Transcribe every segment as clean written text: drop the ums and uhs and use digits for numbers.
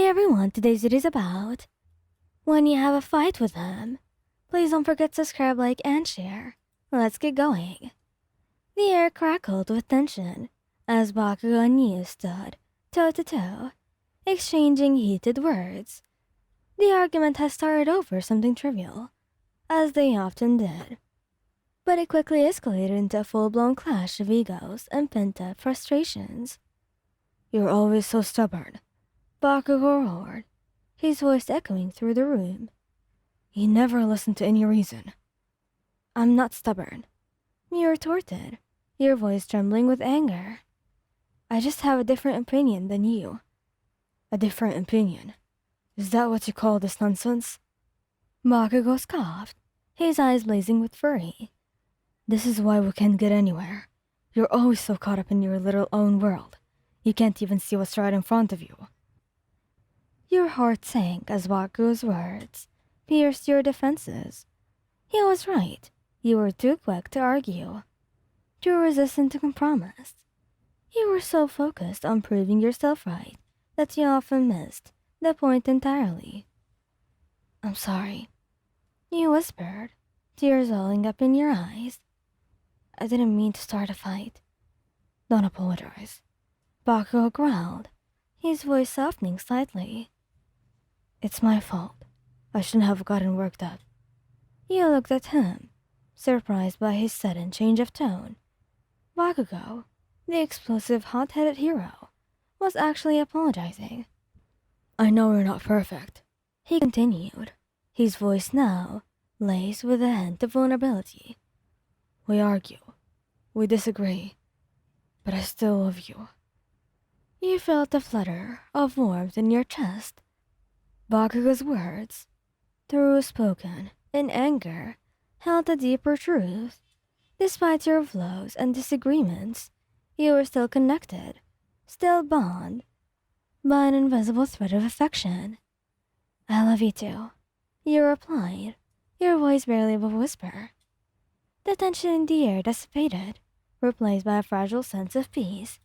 everyone, today's video is about when you have a fight with them. Please don't forget to subscribe, like, and share. Let's get going. The air crackled with tension as Bakugou and Yu stood toe-to-toe, exchanging heated words. The argument had started over something trivial, as they often did, but it quickly escalated into a full-blown clash of egos and pent-up frustrations. "You're always so stubborn," Bakugou roared, his voice echoing through the room. "You never listen to any reason." "I'm not stubborn," Yu retorted, your voice trembling with anger. "I just have a different opinion than you." "A different opinion? Is that what you call this nonsense?" Bakugou scoffed, his eyes blazing with fury. "This is why we can't get anywhere. You're always so caught up in your little own world. You can't even see what's right in front of you." Your heart sank as Bakugou's words pierced your defenses. He was right. You were too quick to argue, too resistant to compromise. You were so focused on proving yourself right that you often missed the point entirely. "I'm sorry," you whispered, tears welling up in your eyes. "I didn't mean to start a fight." "Don't apologize," Bakugou growled, his voice softening slightly. "It's my fault. I shouldn't have gotten worked up." You looked at him, surprised by his sudden change of tone. Bakugou, the explosive, hot-headed hero, was actually apologizing. "I know we're not perfect," he continued, his voice now laced with a hint of vulnerability. "We argue. We disagree. But I still love you." You felt a flutter of warmth in your chest. Bakugou's words, though spoken in anger, held a deeper truth. Despite your flaws and disagreements, you were still connected, still bound by an invisible thread of affection. "I love you too," you replied, your voice barely above a whisper. The tension in the air dissipated, replaced by a fragile sense of peace.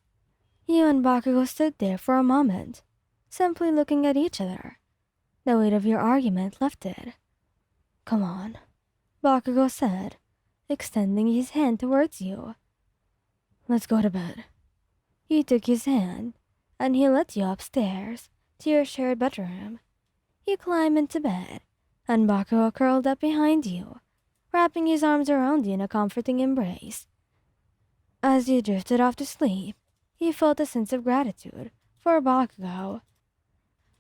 You and Bakugou stood there for a moment, simply looking at each other. The weight of your argument lifted. "Come on," Bakugou said, extending his hand towards you. "Let's go to bed." You took his hand, and he led you upstairs to your shared bedroom. You climbed into bed, and Bakugou curled up behind you, wrapping his arms around you in a comforting embrace. As you drifted off to sleep, you felt a sense of gratitude for Bakugou,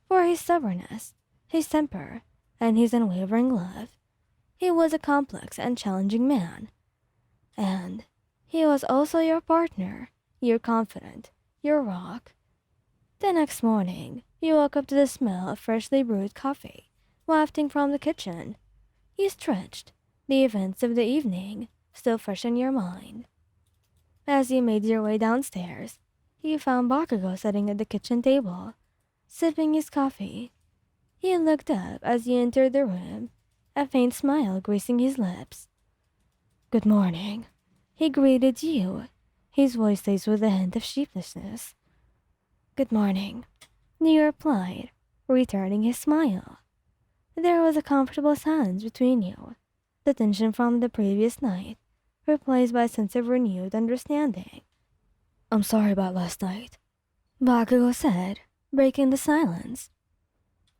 for his stubbornness, his temper, and his unwavering love. He was a complex and challenging man, and he was also your partner, your confidant, your rock. The next morning, you woke up to the smell of freshly brewed coffee wafting from the kitchen. You stretched, the events of the evening still fresh in your mind. As you made your way downstairs, you found Bakugou sitting at the kitchen table, sipping his coffee. He looked up as you entered the room, a faint smile gracing his lips. "Good morning," he greeted you, his voice laced with a hint of sheepishness. "Good morning," you replied, returning his smile. There was a comfortable silence between you, the tension from the previous night replaced by a sense of renewed understanding. "I'm sorry about last night," Bakugou said, breaking the silence.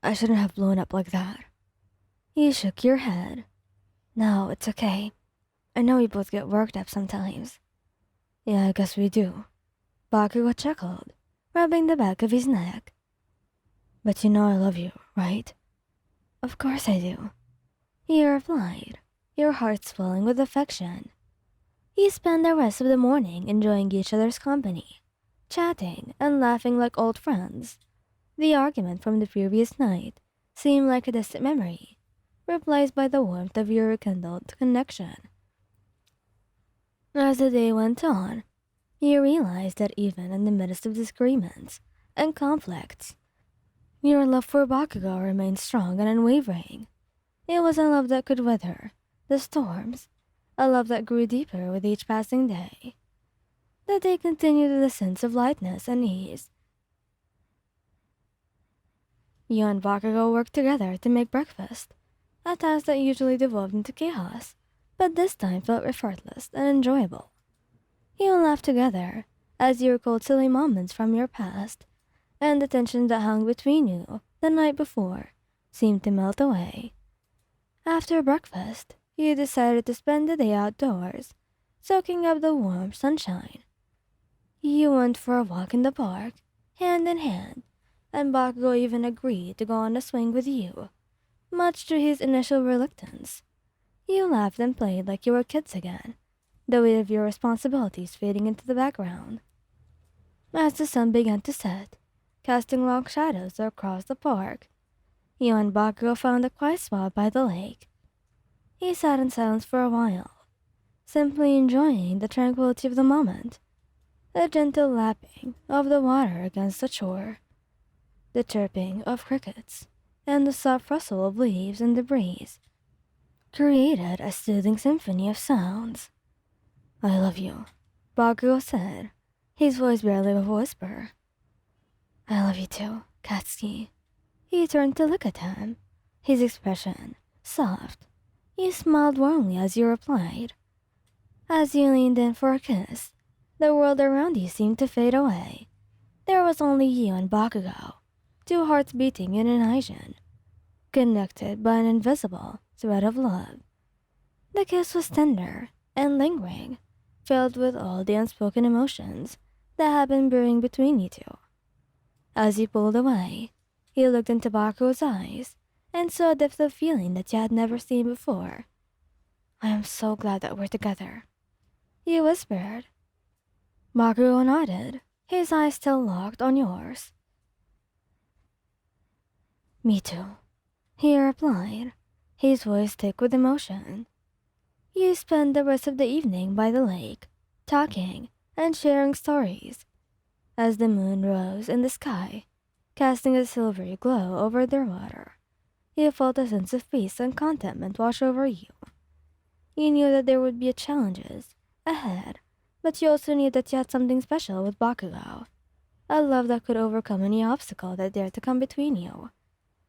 "I shouldn't have blown up like that." You shook your head. "No, it's okay. I know we both get worked up sometimes." "Yeah, I guess we do," Bakugou chuckled, rubbing the back of his neck. "But you know I love you, right?" "Of course I do," you replied, your heart swelling with affection. You spent the rest of the morning enjoying each other's company, chatting and laughing like old friends. The argument from the previous night seemed like a distant memory, replaced by the warmth of your rekindled connection. As the day went on, you realized that even in the midst of disagreements and conflicts, your love for Bakugou remained strong and unwavering. It was a love that could weather the storms, a love that grew deeper with each passing day. The day continued with a sense of lightness and ease, You and Bakugou worked together to make breakfast, a task that usually devolved into chaos, but this time felt effortless and enjoyable. You laughed together as you recalled silly moments from your past, and the tension that hung between you the night before seemed to melt away. After breakfast, you decided to spend the day outdoors, soaking up the warm sunshine. You went for a walk in the park, hand in hand, and Bakugo even agreed to go on a swing with you, much to his initial reluctance. You laughed and played like you were kids again, the weight of your responsibilities fading into the background. As the sun began to set, casting long shadows across the park, you and Bakugo found a quiet spot by the lake. He sat in silence for a while, simply enjoying the tranquility of the moment, the gentle lapping of the water against the shore, the chirping of crickets, and the soft rustle of leaves in the breeze created a soothing symphony of sounds. "I love you," Bakugo said, his voice barely a whisper. "I love you too, Katsuki." He turned to look at him, his expression soft. You smiled warmly as you replied. As you leaned in for a kiss, the world around you seemed to fade away. There was only you and Bakugou, two hearts beating in unison, connected by an invisible thread of love. The kiss was tender and lingering, filled with all the unspoken emotions that had been brewing between you two. As you pulled away, you looked into Bakugo's eyes and saw a depth of feeling that you had never seen before. "I am so glad that we're together," you whispered. Bakugo nodded, his eyes still locked on yours. "Me too," he replied, his voice thick with emotion. You spent the rest of the evening by the lake, talking and sharing stories. As the moon rose in the sky, casting a silvery glow over the water, you felt a sense of peace and contentment wash over you. You knew that there would be challenges ahead, but you also knew that you had something special with Bakugou, a love that could overcome any obstacle that dared to come between you.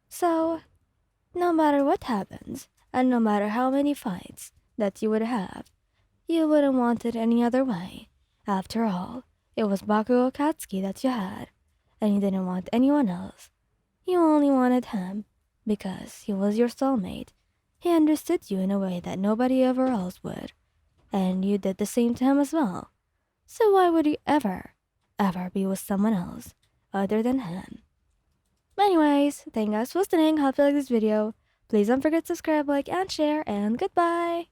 So, no matter what happens, and no matter how many fights that you would have, you wouldn't want it any other way. After all, it was Bakugou Katsuki that you had, and you didn't want anyone else. You only wanted him, because he was your soulmate. He understood you in a way that nobody ever else would, and you did the same to him as well. So why would you ever be with someone else other than him? Anyways, thank you guys for listening. Hope you like this video. Please don't forget to subscribe, like, and share, and goodbye!